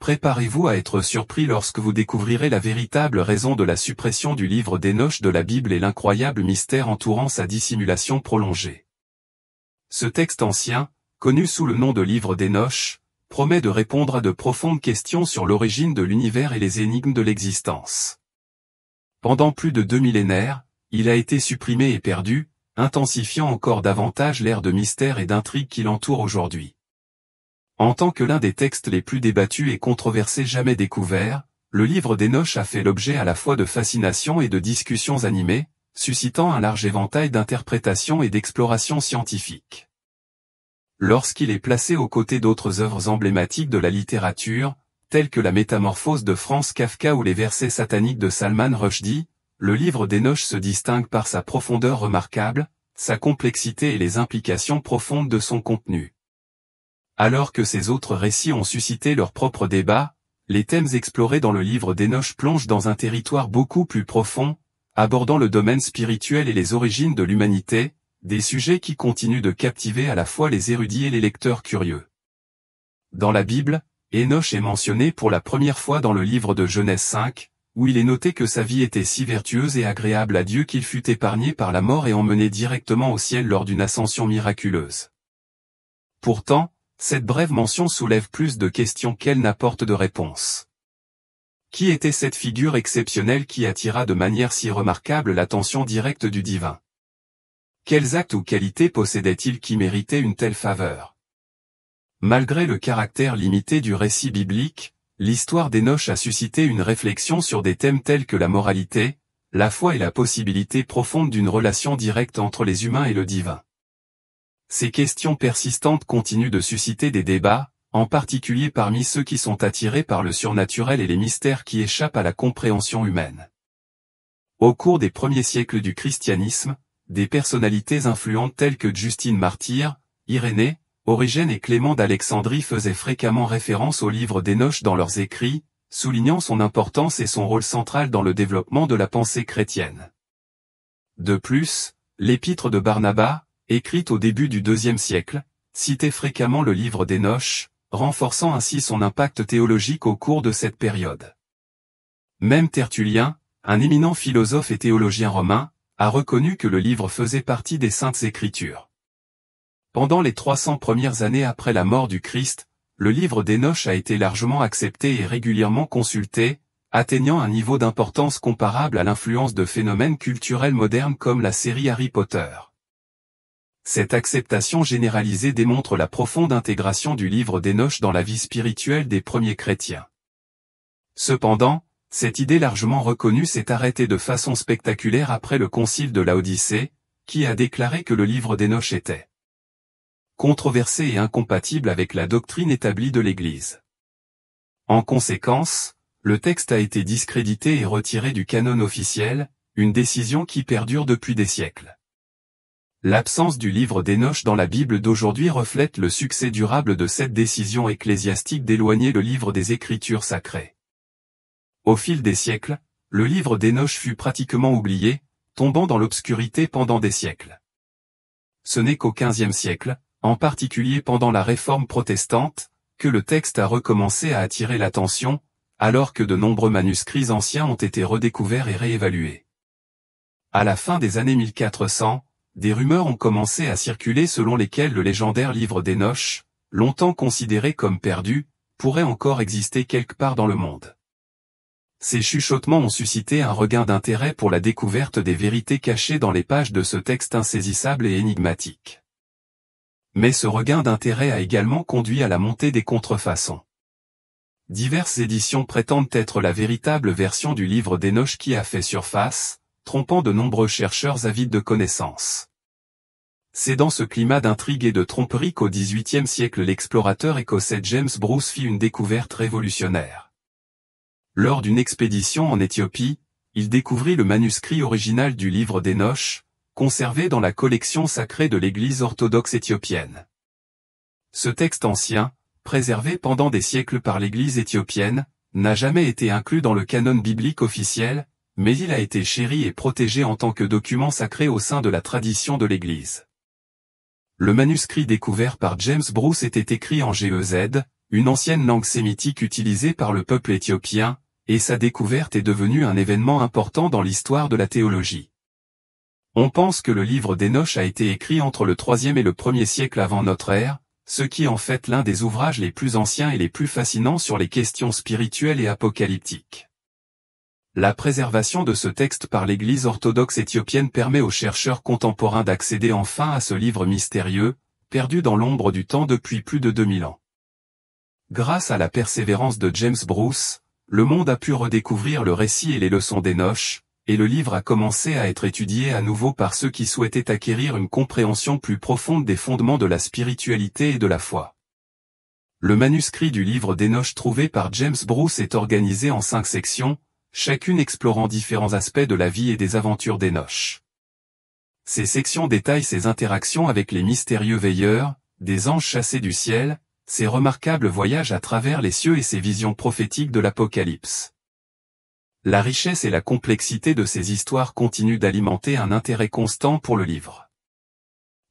préparez-vous à être surpris lorsque vous découvrirez la véritable raison de la suppression du livre d'Hénoch de la Bible et l'incroyable mystère entourant sa dissimulation prolongée. Ce texte ancien, connu sous le nom de livre d'Hénoch, promet de répondre à de profondes questions sur l'origine de l'univers et les énigmes de l'existence. Pendant plus de 2 millénaires, il a été supprimé et perdu, intensifiant encore davantage l'ère de mystère et d'intrigue qui l'entoure aujourd'hui. En tant que l'un des textes les plus débattus et controversés jamais découverts, le livre d'Hénoch a fait l'objet à la fois de fascination et de discussions animées, suscitant un large éventail d'interprétations et d'explorations scientifiques. Lorsqu'il est placé aux côtés d'autres œuvres emblématiques de la littérature, telles que la Métamorphose de Franz Kafka ou les versets sataniques de Salman Rushdie, le livre d'Hénoch se distingue par sa profondeur remarquable, sa complexité et les implications profondes de son contenu. Alors que ces autres récits ont suscité leurs propres débats, les thèmes explorés dans le livre d'Hénoch plongent dans un territoire beaucoup plus profond, abordant le domaine spirituel et les origines de l'humanité, des sujets qui continuent de captiver à la fois les érudits et les lecteurs curieux. Dans la Bible, Hénoch est mentionné pour la première fois dans le livre de Genèse 5, où il est noté que sa vie était si vertueuse et agréable à Dieu qu'il fut épargné par la mort et emmené directement au ciel lors d'une ascension miraculeuse. Pourtant, cette brève mention soulève plus de questions qu'elle n'apporte de réponses. Qui était cette figure exceptionnelle qui attira de manière si remarquable l'attention directe du divin? Quels actes ou qualités possédait-il qui méritaient une telle faveur? Malgré le caractère limité du récit biblique, l'histoire d'Hénoch a suscité une réflexion sur des thèmes tels que la moralité, la foi et la possibilité profonde d'une relation directe entre les humains et le divin. Ces questions persistantes continuent de susciter des débats, en particulier parmi ceux qui sont attirés par le surnaturel et les mystères qui échappent à la compréhension humaine. Au cours des premiers siècles du christianisme, des personnalités influentes telles que Justine Martyr, Irénée, Origène et Clément d'Alexandrie faisaient fréquemment référence au livre d'Hénoch dans leurs écrits, soulignant son importance et son rôle central dans le développement de la pensée chrétienne. De plus, l'épître de Barnabas, écrite au début du IIe siècle, citait fréquemment le livre d'Hénoch, renforçant ainsi son impact théologique au cours de cette période. Même Tertullien, un éminent philosophe et théologien romain, a reconnu que le livre faisait partie des Saintes Écritures. Pendant les 300 premières années après la mort du Christ, le livre d'Hénoch a été largement accepté et régulièrement consulté, atteignant un niveau d'importance comparable à l'influence de phénomènes culturels modernes comme la série Harry Potter. Cette acceptation généralisée démontre la profonde intégration du livre d'Hénoch dans la vie spirituelle des premiers chrétiens. Cependant, cette idée largement reconnue s'est arrêtée de façon spectaculaire après le concile de Laodicée, qui a déclaré que le livre d'Hénoch était controversé et incompatible avec la doctrine établie de l'Église. En conséquence, le texte a été discrédité et retiré du canon officiel, une décision qui perdure depuis des siècles. L'absence du livre d'Hénoch dans la Bible d'aujourd'hui reflète le succès durable de cette décision ecclésiastique d'éloigner le livre des Écritures sacrées. Au fil des siècles, le livre d'Hénoch fut pratiquement oublié, tombant dans l'obscurité pendant des siècles. Ce n'est qu'au XVe siècle, en particulier pendant la Réforme protestante, que le texte a recommencé à attirer l'attention, alors que de nombreux manuscrits anciens ont été redécouverts et réévalués. À la fin des années 1400, des rumeurs ont commencé à circuler selon lesquelles le légendaire livre d'Hénoch, longtemps considéré comme perdu, pourrait encore exister quelque part dans le monde. Ces chuchotements ont suscité un regain d'intérêt pour la découverte des vérités cachées dans les pages de ce texte insaisissable et énigmatique. Mais ce regain d'intérêt a également conduit à la montée des contrefaçons. Diverses éditions prétendent être la véritable version du livre d'Hénoch qui a fait surface, trompant de nombreux chercheurs avides de connaissances. C'est dans ce climat d'intrigue et de tromperie qu'au XVIIIe siècle l'explorateur écossais James Bruce fit une découverte révolutionnaire. Lors d'une expédition en Éthiopie, il découvrit le manuscrit original du livre d'Hénoch, conservé dans la collection sacrée de l'Église orthodoxe éthiopienne. Ce texte ancien, préservé pendant des siècles par l'Église éthiopienne, n'a jamais été inclus dans le canon biblique officiel, mais il a été chéri et protégé en tant que document sacré au sein de la tradition de l'Église. Le manuscrit découvert par James Bruce était écrit en GEZ, une ancienne langue sémitique utilisée par le peuple éthiopien, et sa découverte est devenue un événement important dans l'histoire de la théologie. On pense que le livre d'Hénoch a été écrit entre le IIIe et le 1er siècle avant notre ère, ce qui en fait l'un des ouvrages les plus anciens et les plus fascinants sur les questions spirituelles et apocalyptiques. La préservation de ce texte par l'Église orthodoxe éthiopienne permet aux chercheurs contemporains d'accéder enfin à ce livre mystérieux, perdu dans l'ombre du temps depuis plus de 2000 ans. Grâce à la persévérance de James Bruce, le monde a pu redécouvrir le récit et les leçons d'Hénoch, et le livre a commencé à être étudié à nouveau par ceux qui souhaitaient acquérir une compréhension plus profonde des fondements de la spiritualité et de la foi. Le manuscrit du livre d'Hénoch trouvé par James Bruce est organisé en 5 sections, chacune explorant différents aspects de la vie et des aventures d'Hénoch. Ces sections détaillent ses interactions avec les mystérieux veilleurs, des anges chassés du ciel, ses remarquables voyages à travers les cieux et ses visions prophétiques de l'Apocalypse. La richesse et la complexité de ces histoires continuent d'alimenter un intérêt constant pour le livre.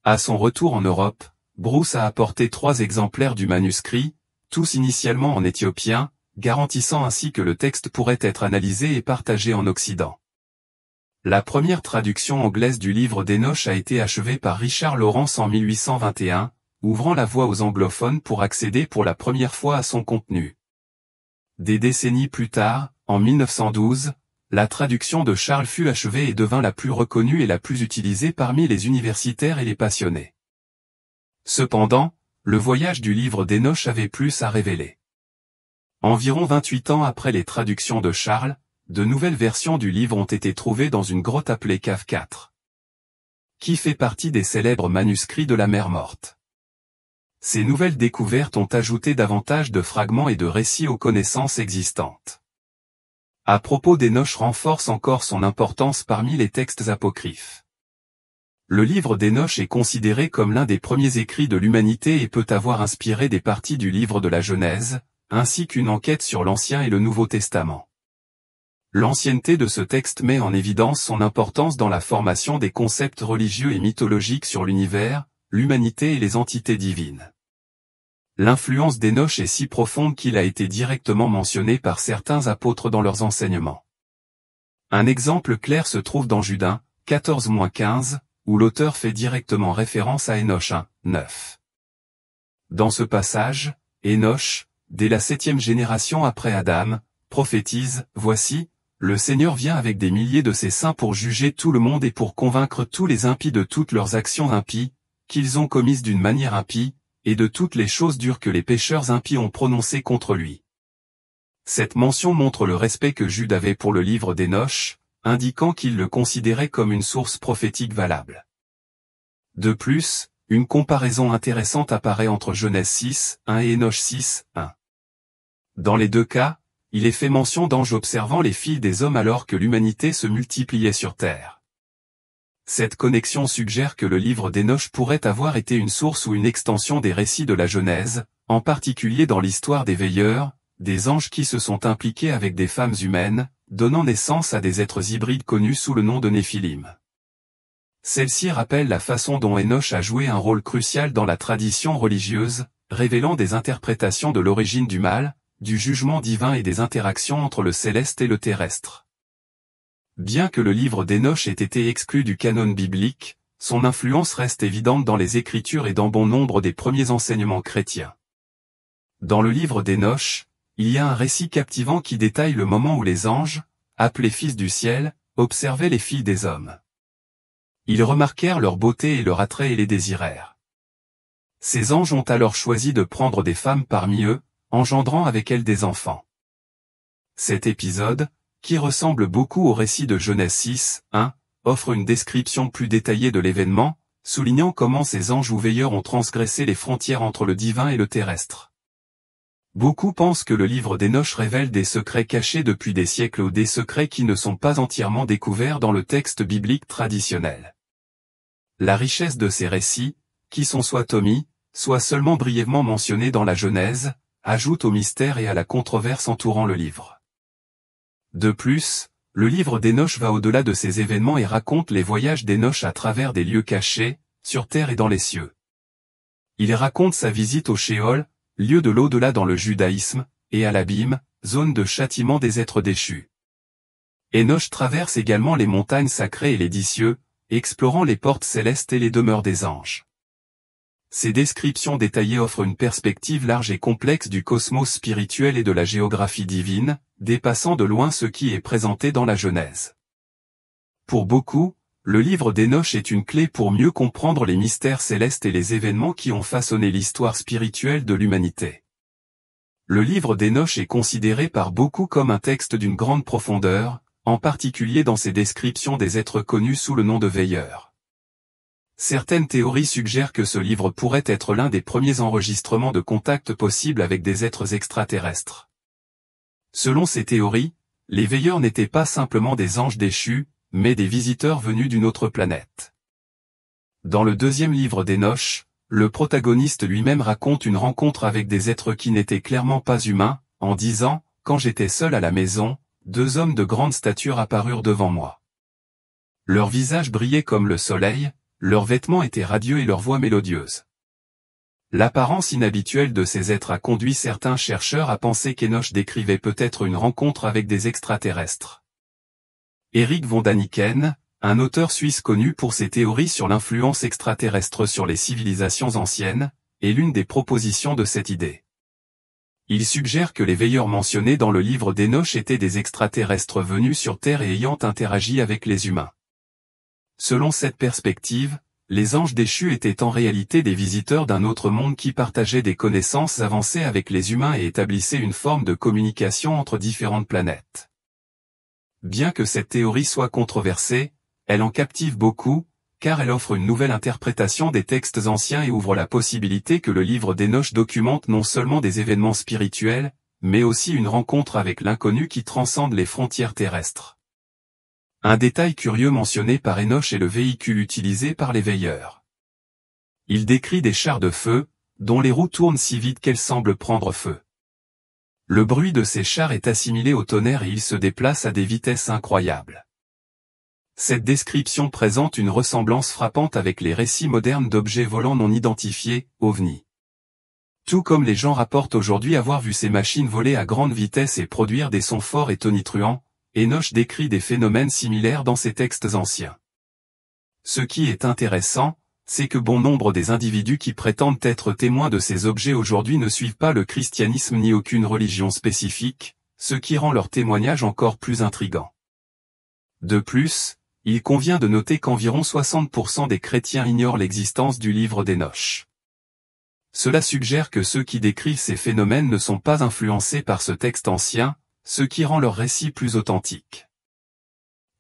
À son retour en Europe, Bruce a apporté 3 exemplaires du manuscrit, tous initialement en éthiopien, garantissant ainsi que le texte pourrait être analysé et partagé en Occident. La première traduction anglaise du livre d'Hénoch a été achevée par Richard Lawrence en 1821, ouvrant la voie aux anglophones pour accéder pour la première fois à son contenu. Des décennies plus tard, en 1912, la traduction de Charles fut achevée et devint la plus reconnue et la plus utilisée parmi les universitaires et les passionnés. Cependant, le voyage du livre d'Hénoch avait plus à révéler. Environ 28 ans après les traductions de Charles, de nouvelles versions du livre ont été trouvées dans une grotte appelée Cave 4, qui fait partie des célèbres manuscrits de la Mer Morte. Ces nouvelles découvertes ont ajouté davantage de fragments et de récits aux connaissances existantes. À propos d'Hénoch renforce encore son importance parmi les textes apocryphes. Le livre d'Hénoch est considéré comme l'un des premiers écrits de l'humanité et peut avoir inspiré des parties du livre de la Genèse, ainsi qu'une enquête sur l'Ancien et le Nouveau Testament. L'ancienneté de ce texte met en évidence son importance dans la formation des concepts religieux et mythologiques sur l'univers, l'humanité et les entités divines. L'influence d'Hénoch est si profonde qu'il a été directement mentionné par certains apôtres dans leurs enseignements. Un exemple clair se trouve dans Judas 14-15, où l'auteur fait directement référence à Hénoch 1-9. Dans ce passage, Hénoch, dès la 7e génération après Adam, prophétise, « Voici, le Seigneur vient avec des milliers de ses saints pour juger tout le monde et pour convaincre tous les impies de toutes leurs actions impies, qu'ils ont commises d'une manière impie, et de toutes les choses dures que les pécheurs impies ont prononcées contre lui. » Cette mention montre le respect que Jude avait pour le livre d'Hénoch, indiquant qu'il le considérait comme une source prophétique valable. De plus, une comparaison intéressante apparaît entre Genèse 6:1 et Hénoch 6:1. Dans les 2 cas, il est fait mention d'anges observant les filles des hommes alors que l'humanité se multipliait sur terre. Cette connexion suggère que le livre d'Hénoch pourrait avoir été une source ou une extension des récits de la Genèse, en particulier dans l'histoire des veilleurs, des anges qui se sont impliqués avec des femmes humaines, donnant naissance à des êtres hybrides connus sous le nom de Néphilim. Celle-ci rappelle la façon dont Hénoch a joué un rôle crucial dans la tradition religieuse, révélant des interprétations de l'origine du mal, du jugement divin et des interactions entre le céleste et le terrestre. Bien que le livre d'Hénoch ait été exclu du canon biblique, son influence reste évidente dans les Écritures et dans bon nombre des premiers enseignements chrétiens. Dans le livre d'Hénoch, il y a un récit captivant qui détaille le moment où les anges, appelés fils du ciel, observaient les filles des hommes. Ils remarquèrent leur beauté et leur attrait et les désirèrent. Ces anges ont alors choisi de prendre des femmes parmi eux, engendrant avec elles des enfants. Cet épisode, qui ressemble beaucoup au récit de Genèse 6:1, offre une description plus détaillée de l'événement, soulignant comment ces anges ou veilleurs ont transgressé les frontières entre le divin et le terrestre. Beaucoup pensent que le livre d'Hénoch révèle des secrets cachés depuis des siècles ou des secrets qui ne sont pas entièrement découverts dans le texte biblique traditionnel. La richesse de ces récits, qui sont soit omis, soit seulement brièvement mentionnés dans la Genèse, ajoute au mystère et à la controverse entourant le livre. De plus, le livre d'Hénoch va au-delà de ces événements et raconte les voyages d'Hénoch à travers des lieux cachés, sur terre et dans les cieux. Il raconte sa visite au Sheol, lieu de l'au-delà dans le judaïsme, et Al-Abim, zone de châtiment des êtres déchus. Enoch traverse également les montagnes sacrées et les 10 cieux, explorant les portes célestes et les demeures des anges. Ces descriptions détaillées offrent une perspective large et complexe du cosmos spirituel et de la géographie divine, dépassant de loin ce qui est présenté dans la Genèse. Pour beaucoup, le livre d'Enoch est une clé pour mieux comprendre les mystères célestes et les événements qui ont façonné l'histoire spirituelle de l'humanité. Le livre d'Enoch est considéré par beaucoup comme un texte d'une grande profondeur, en particulier dans ses descriptions des êtres connus sous le nom de veilleurs. Certaines théories suggèrent que ce livre pourrait être l'un des premiers enregistrements de contact possibles avec des êtres extraterrestres. Selon ces théories, les veilleurs n'étaient pas simplement des anges déchus, mais des visiteurs venus d'une autre planète. Dans le 2e livre d'Enoch, le protagoniste lui-même raconte une rencontre avec des êtres qui n'étaient clairement pas humains, en disant « Quand j'étais seul à la maison, 2 hommes de grande stature apparurent devant moi. Leurs visages brillaient comme le soleil, leurs vêtements étaient radieux et leur voix mélodieuse. » L'apparence inhabituelle de ces êtres a conduit certains chercheurs à penser qu'Enoch décrivait peut-être une rencontre avec des extraterrestres. Eric von Daniken, un auteur suisse connu pour ses théories sur l'influence extraterrestre sur les civilisations anciennes, est l'une des propositions de cette idée. Il suggère que les veilleurs mentionnés dans le livre d'Enoch étaient des extraterrestres venus sur Terre et ayant interagi avec les humains. Selon cette perspective, les anges déchus étaient en réalité des visiteurs d'un autre monde qui partageaient des connaissances avancées avec les humains et établissaient une forme de communication entre différentes planètes. Bien que cette théorie soit controversée, elle en captive beaucoup, car elle offre une nouvelle interprétation des textes anciens et ouvre la possibilité que le livre d'Enoch documente non seulement des événements spirituels, mais aussi une rencontre avec l'inconnu qui transcende les frontières terrestres. Un détail curieux mentionné par Enoch est le véhicule utilisé par les veilleurs. Il décrit des chars de feu, dont les roues tournent si vite qu'elles semblent prendre feu. Le bruit de ces chars est assimilé au tonnerre et ils se déplacent à des vitesses incroyables. Cette description présente une ressemblance frappante avec les récits modernes d'objets volants non identifiés, OVNI. Tout comme les gens rapportent aujourd'hui avoir vu ces machines voler à grande vitesse et produire des sons forts et tonitruants, Enoch décrit des phénomènes similaires dans ses textes anciens. Ce qui est intéressant, c'est que bon nombre des individus qui prétendent être témoins de ces objets aujourd'hui ne suivent pas le christianisme ni aucune religion spécifique, ce qui rend leur témoignage encore plus intrigant. De plus, il convient de noter qu'environ 60% des chrétiens ignorent l'existence du livre d'Enoch. Cela suggère que ceux qui décrivent ces phénomènes ne sont pas influencés par ce texte ancien, ce qui rend leur récit plus authentique.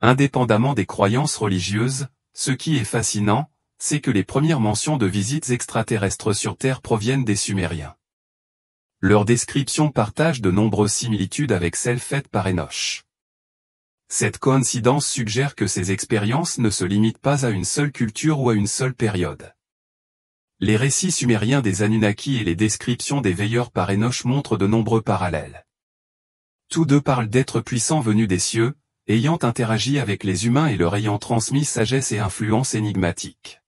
Indépendamment des croyances religieuses, ce qui est fascinant, c'est que les premières mentions de visites extraterrestres sur Terre proviennent des Sumériens. Leurs descriptions partagent de nombreuses similitudes avec celles faites par Enoch. Cette coïncidence suggère que ces expériences ne se limitent pas à une seule culture ou à une seule période. Les récits sumériens des Anunnaki et les descriptions des veilleurs par Enoch montrent de nombreux parallèles. Tous deux parlent d'êtres puissants venus des cieux, ayant interagi avec les humains et leur ayant transmis sagesse et influence énigmatique.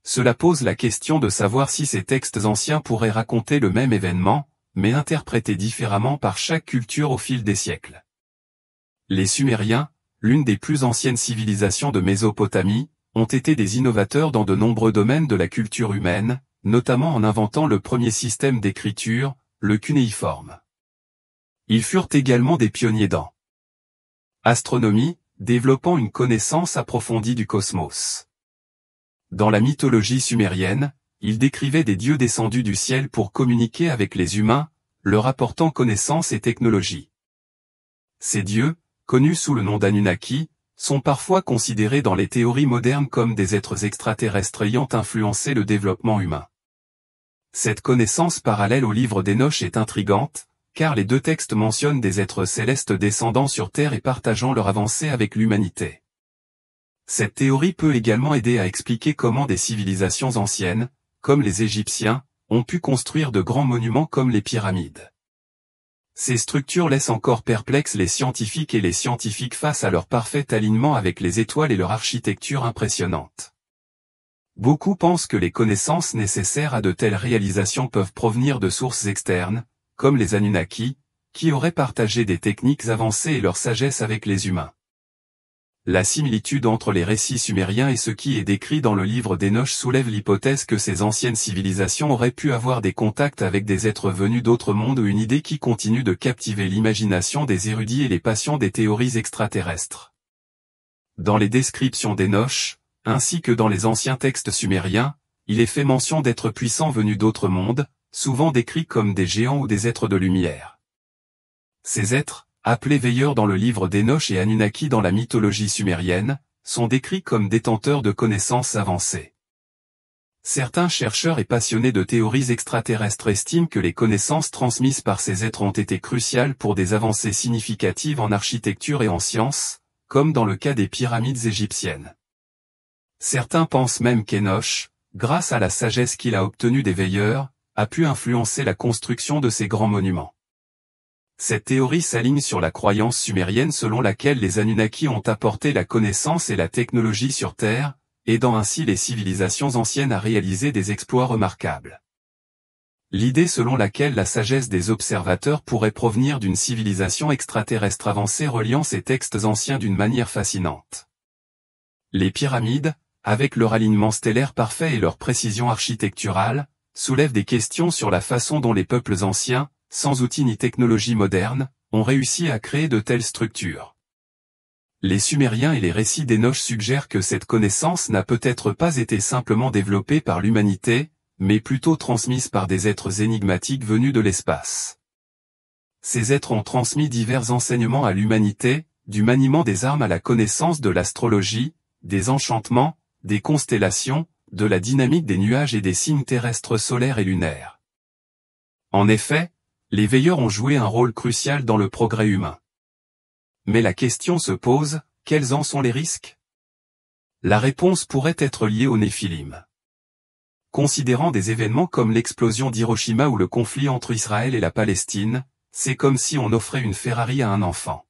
Cela pose la question de savoir si ces textes anciens pourraient raconter le même événement, mais interprétés différemment par chaque culture au fil des siècles. Les Sumériens, l'une des plus anciennes civilisations de Mésopotamie, ont été des innovateurs dans de nombreux domaines de la culture humaine, notamment en inventant le premier système d'écriture, le cunéiforme. Ils furent également des pionniers dans astronomie, développant une connaissance approfondie du cosmos. Dans la mythologie sumérienne, ils décrivaient des dieux descendus du ciel pour communiquer avec les humains, leur apportant connaissance et technologie. Ces dieux, connus sous le nom d'Anunnaki, sont parfois considérés dans les théories modernes comme des êtres extraterrestres ayant influencé le développement humain. Cette connaissance parallèle au livre d'Enoch est intrigante, car les deux textes mentionnent des êtres célestes descendant sur Terre et partageant leur avancée avec l'humanité. Cette théorie peut également aider à expliquer comment des civilisations anciennes, comme les Égyptiens, ont pu construire de grands monuments comme les pyramides. Ces structures laissent encore perplexes les scientifiques et les scientifiques face à leur parfait alignement avec les étoiles et leur architecture impressionnante. Beaucoup pensent que les connaissances nécessaires à de telles réalisations peuvent provenir de sources externes, comme les Anunnaki, qui auraient partagé des techniques avancées et leur sagesse avec les humains. La similitude entre les récits sumériens et ce qui est décrit dans le livre d'Enoch soulève l'hypothèse que ces anciennes civilisations auraient pu avoir des contacts avec des êtres venus d'autres mondes, une idée qui continue de captiver l'imagination des érudits et les passions des théories extraterrestres. Dans les descriptions d'Enoch, ainsi que dans les anciens textes sumériens, il est fait mention d'êtres puissants venus d'autres mondes, souvent décrits comme des géants ou des êtres de lumière. Ces êtres, appelés veilleurs dans le livre d'Enoch et Anunnaki dans la mythologie sumérienne, sont décrits comme détenteurs de connaissances avancées. Certains chercheurs et passionnés de théories extraterrestres estiment que les connaissances transmises par ces êtres ont été cruciales pour des avancées significatives en architecture et en sciences, comme dans le cas des pyramides égyptiennes. Certains pensent même qu'Enoch, grâce à la sagesse qu'il a obtenue des veilleurs, a pu influencer la construction de ces grands monuments. Cette théorie s'aligne sur la croyance sumérienne selon laquelle les Anunnaki ont apporté la connaissance et la technologie sur Terre, aidant ainsi les civilisations anciennes à réaliser des exploits remarquables. L'idée selon laquelle la sagesse des observateurs pourrait provenir d'une civilisation extraterrestre avancée reliant ces textes anciens d'une manière fascinante. Les pyramides, avec leur alignement stellaire parfait et leur précision architecturale, soulèvent des questions sur la façon dont les peuples anciens, sans outils ni technologie moderne, ont réussi à créer de telles structures. Les Sumériens et les récits d'Enoch suggèrent que cette connaissance n'a peut-être pas été simplement développée par l'humanité, mais plutôt transmise par des êtres énigmatiques venus de l'espace. Ces êtres ont transmis divers enseignements à l'humanité, du maniement des armes à la connaissance de l'astrologie, des enchantements, des constellations, de la dynamique des nuages et des signes terrestres solaires et lunaires. En effet, les veilleurs ont joué un rôle crucial dans le progrès humain. Mais la question se pose, quels en sont les risques? La réponse pourrait être liée aux Néphilim. Considérant des événements comme l'explosion d'Hiroshima ou le conflit entre Israël et la Palestine, c'est comme si on offrait une Ferrari à un enfant.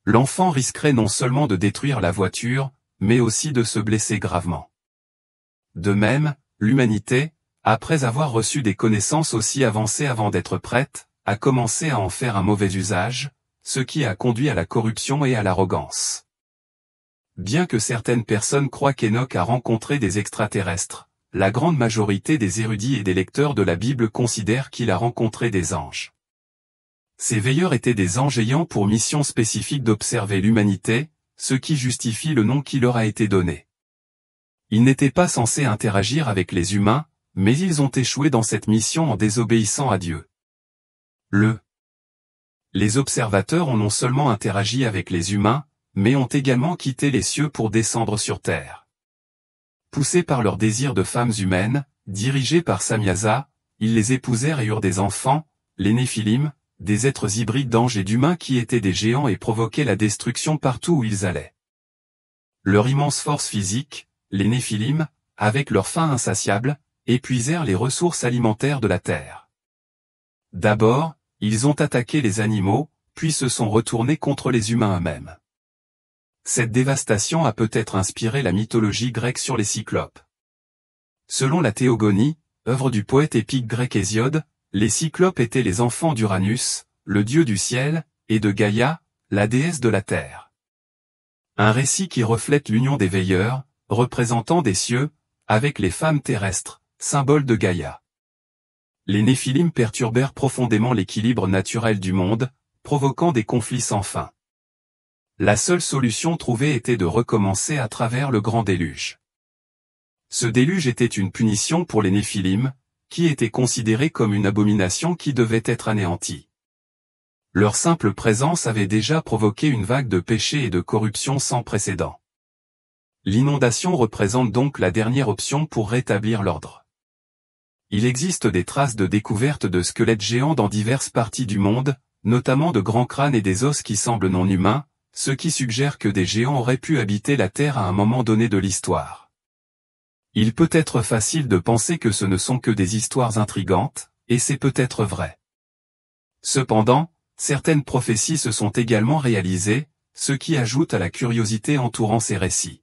L'enfant risquerait non seulement de détruire la voiture, mais aussi de se blesser gravement. De même, l'humanité, après avoir reçu des connaissances aussi avancées avant d'être prête, a commencé à en faire un mauvais usage, ce qui a conduit à la corruption et à l'arrogance. Bien que certaines personnes croient qu'Enoch a rencontré des extraterrestres, la grande majorité des érudits et des lecteurs de la Bible considèrent qu'il a rencontré des anges. Ces veilleurs étaient des anges ayant pour mission spécifique d'observer l'humanité, ce qui justifie le nom qui leur a été donné. Ils n'étaient pas censés interagir avec les humains, mais ils ont échoué dans cette mission en désobéissant à Dieu. Les observateurs ont non seulement interagi avec les humains, mais ont également quitté les cieux pour descendre sur terre. Poussés par leur désir de femmes humaines, dirigés par Samyaza, ils les épousèrent et eurent des enfants, les Néphilim, des êtres hybrides d'anges et d'humains qui étaient des géants et provoquaient la destruction partout où ils allaient. Leur immense force physique, les Néphilim, avec leur faim insatiable, épuisèrent les ressources alimentaires de la terre. D'abord, ils ont attaqué les animaux, puis se sont retournés contre les humains eux-mêmes. Cette dévastation a peut-être inspiré la mythologie grecque sur les cyclopes. Selon la Théogonie, œuvre du poète épique grec Hésiode, les cyclopes étaient les enfants d'Uranus, le dieu du ciel, et de Gaïa, la déesse de la terre. Un récit qui reflète l'union des veilleurs, représentant des cieux, avec les femmes terrestres, symbole de Gaïa. Les Néphilim perturbèrent profondément l'équilibre naturel du monde, provoquant des conflits sans fin. La seule solution trouvée était de recommencer à travers le grand déluge. Ce déluge était une punition pour les Néphilim, qui étaient considérés comme une abomination qui devait être anéantie. Leur simple présence avait déjà provoqué une vague de péché et de corruption sans précédent. L'inondation représente donc la dernière option pour rétablir l'ordre. Il existe des traces de découverte de squelettes géants dans diverses parties du monde, notamment de grands crânes et des os qui semblent non humains, ce qui suggère que des géants auraient pu habiter la Terre à un moment donné de l'histoire. Il peut être facile de penser que ce ne sont que des histoires intrigantes, et c'est peut-être vrai. Cependant, certaines prophéties se sont également réalisées, ce qui ajoute à la curiosité entourant ces récits.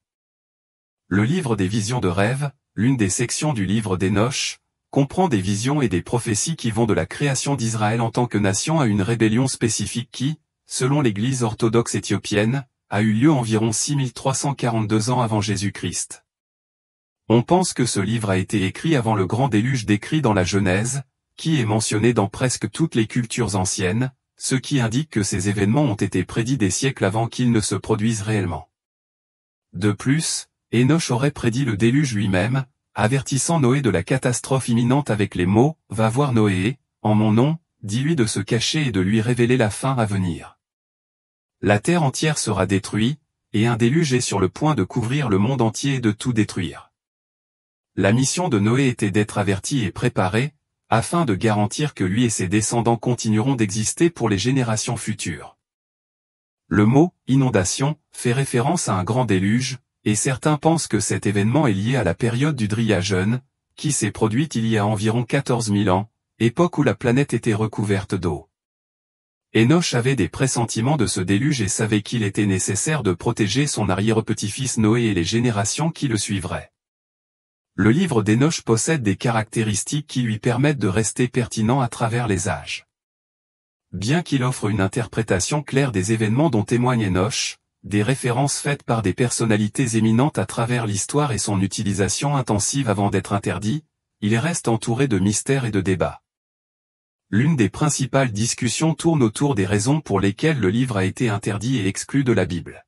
Le livre des visions de rêve, l'une des sections du livre d'Enoch, comprend des visions et des prophéties qui vont de la création d'Israël en tant que nation à une rébellion spécifique qui, selon l'Église orthodoxe éthiopienne, a eu lieu environ 6342 ans avant Jésus-Christ. On pense que ce livre a été écrit avant le grand déluge décrit dans la Genèse, qui est mentionné dans presque toutes les cultures anciennes, ce qui indique que ces événements ont été prédits des siècles avant qu'ils ne se produisent réellement. De plus, Enoch aurait prédit le déluge lui-même, avertissant Noé de la catastrophe imminente avec les mots « Va voir Noé, en mon nom, dis-lui de se cacher et de lui révéler la fin à venir. » La terre entière sera détruite, et un déluge est sur le point de couvrir le monde entier et de tout détruire. La mission de Noé était d'être averti et préparé, afin de garantir que lui et ses descendants continueront d'exister pour les générations futures. Le mot « inondation » fait référence à un grand déluge, et certains pensent que cet événement est lié à la période du Driageon, qui s'est produite il y a environ 14 000 ans, époque où la planète était recouverte d'eau. Enoch avait des pressentiments de ce déluge et savait qu'il était nécessaire de protéger son arrière-petit-fils Noé et les générations qui le suivraient. Le livre d'Enoch possède des caractéristiques qui lui permettent de rester pertinent à travers les âges. Bien qu'il offre une interprétation claire des événements dont témoigne Enoch, des références faites par des personnalités éminentes à travers l'histoire et son utilisation intensive avant d'être interdit, il reste entouré de mystères et de débats. L'une des principales discussions tourne autour des raisons pour lesquelles le livre a été interdit et exclu de la Bible.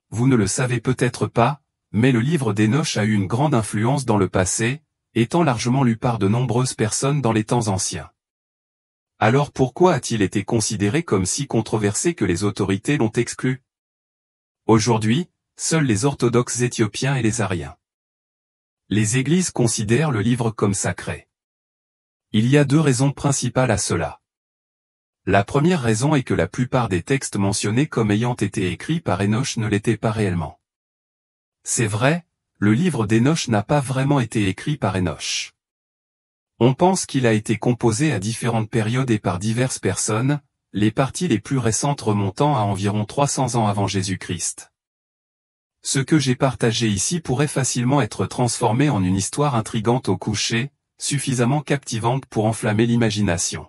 Vous ne le savez peut-être pas, mais le livre d'Enoch a eu une grande influence dans le passé, étant largement lu par de nombreuses personnes dans les temps anciens. Alors pourquoi a-t-il été considéré comme si controversé que les autorités l'ont exclu? Aujourd'hui, seuls les orthodoxes éthiopiens et les Ariens. Les églises considèrent le livre comme sacré. Il y a deux raisons principales à cela. La première raison est que la plupart des textes mentionnés comme ayant été écrits par Enoch ne l'étaient pas réellement. C'est vrai, le livre d'Enoch n'a pas vraiment été écrit par Enoch. On pense qu'il a été composé à différentes périodes et par diverses personnes, les parties les plus récentes remontant à environ 300 ans avant Jésus-Christ. Ce que j'ai partagé ici pourrait facilement être transformé en une histoire intrigante au coucher, suffisamment captivante pour enflammer l'imagination.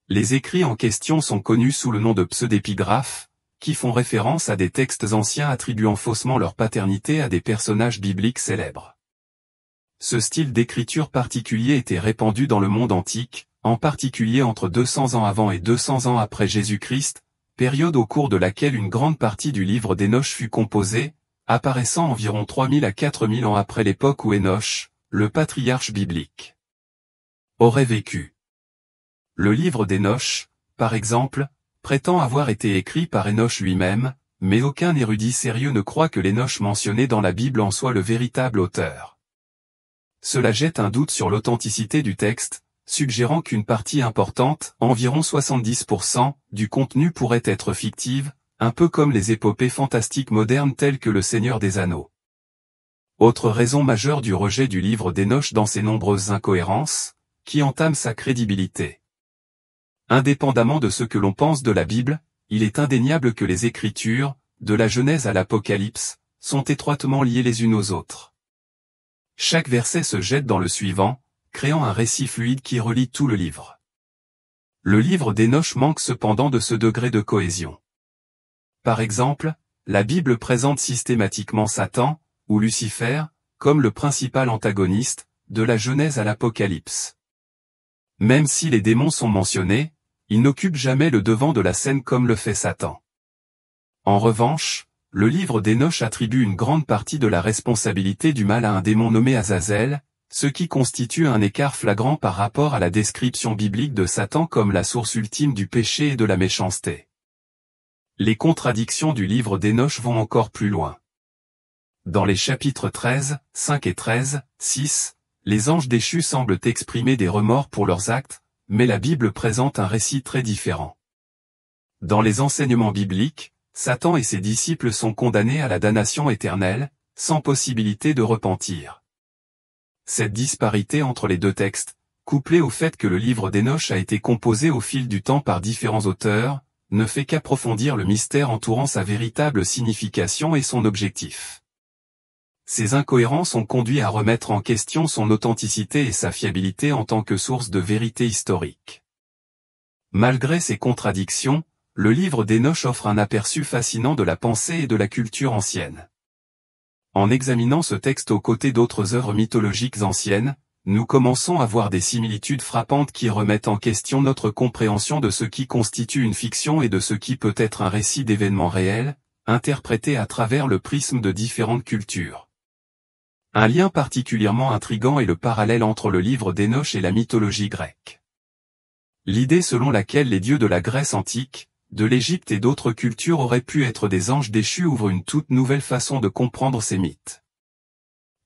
Les écrits en question sont connus sous le nom de pseudépigraphes, qui font référence à des textes anciens attribuant faussement leur paternité à des personnages bibliques célèbres. Ce style d'écriture particulier était répandu dans le monde antique, en particulier entre 200 ans avant et 200 ans après Jésus-Christ, période au cours de laquelle une grande partie du livre d'Enoch fut composée, apparaissant environ 3000 à 4000 ans après l'époque où Enoch, le patriarche biblique, aurait vécu. Le livre d'Enoch, par exemple, prétend avoir été écrit par Enoch lui-même, mais aucun érudit sérieux ne croit que l'Enoch mentionné dans la Bible en soit le véritable auteur. Cela jette un doute sur l'authenticité du texte, suggérant qu'une partie importante, environ 70%, du contenu pourrait être fictive, un peu comme les épopées fantastiques modernes telles que Le Seigneur des Anneaux. Autre raison majeure du rejet du livre d'Enoch dans ses nombreuses incohérences, qui entament sa crédibilité. Indépendamment de ce que l'on pense de la Bible, il est indéniable que les Écritures, de la Genèse à l'Apocalypse, sont étroitement liées les unes aux autres. Chaque verset se jette dans le suivant, créant un récit fluide qui relie tout le livre. Le livre d'Enoch manque cependant de ce degré de cohésion. Par exemple, la Bible présente systématiquement Satan, ou Lucifer, comme le principal antagoniste, de la Genèse à l'Apocalypse. Même si les démons sont mentionnés, ils n'occupent jamais le devant de la scène comme le fait Satan. En revanche, le livre d'Enoch attribue une grande partie de la responsabilité du mal à un démon nommé Azazel, ce qui constitue un écart flagrant par rapport à la description biblique de Satan comme la source ultime du péché et de la méchanceté. Les contradictions du livre d'Enoch vont encore plus loin. Dans les chapitres 13, 5 et 13, 6, les anges déchus semblent exprimer des remords pour leurs actes, mais la Bible présente un récit très différent. Dans les enseignements bibliques, Satan et ses disciples sont condamnés à la damnation éternelle, sans possibilité de repentir. Cette disparité entre les deux textes, couplée au fait que le livre d'Enoch a été composé au fil du temps par différents auteurs, ne fait qu'approfondir le mystère entourant sa véritable signification et son objectif. Ces incohérences ont conduit à remettre en question son authenticité et sa fiabilité en tant que source de vérité historique. Malgré ces contradictions, le livre d'Hénoch offre un aperçu fascinant de la pensée et de la culture ancienne. En examinant ce texte aux côtés d'autres œuvres mythologiques anciennes, nous commençons à voir des similitudes frappantes qui remettent en question notre compréhension de ce qui constitue une fiction et de ce qui peut être un récit d'événements réels, interprété à travers le prisme de différentes cultures. Un lien particulièrement intrigant est le parallèle entre le livre d'Hénoch et la mythologie grecque. L'idée selon laquelle les dieux de la Grèce antique, de l'Égypte et d'autres cultures auraient pu être des anges déchus ouvre une toute nouvelle façon de comprendre ces mythes.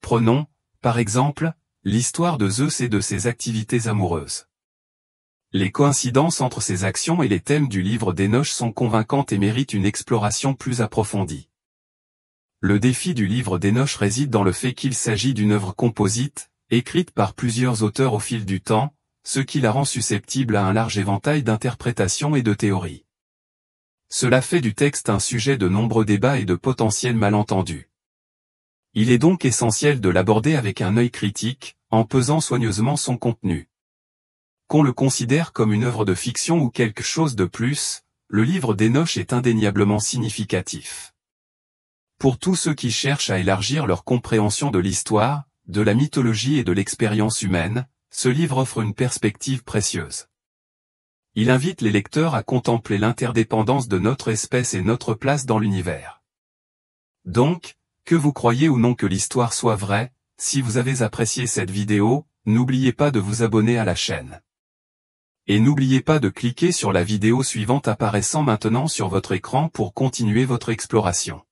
Prenons, par exemple, l'histoire de Zeus et de ses activités amoureuses. Les coïncidences entre ces actions et les thèmes du livre d'Hénoch sont convaincantes et méritent une exploration plus approfondie. Le défi du livre d'Hénoch réside dans le fait qu'il s'agit d'une œuvre composite, écrite par plusieurs auteurs au fil du temps, ce qui la rend susceptible à un large éventail d'interprétations et de théories. Cela fait du texte un sujet de nombreux débats et de potentiels malentendus. Il est donc essentiel de l'aborder avec un œil critique, en pesant soigneusement son contenu. Qu'on le considère comme une œuvre de fiction ou quelque chose de plus, le livre d'Hénoch est indéniablement significatif. Pour tous ceux qui cherchent à élargir leur compréhension de l'histoire, de la mythologie et de l'expérience humaine, ce livre offre une perspective précieuse. Il invite les lecteurs à contempler l'interdépendance de notre espèce et notre place dans l'univers. Donc, que vous croyez ou non que l'histoire soit vraie, si vous avez apprécié cette vidéo, n'oubliez pas de vous abonner à la chaîne. Et n'oubliez pas de cliquer sur la vidéo suivante apparaissant maintenant sur votre écran pour continuer votre exploration.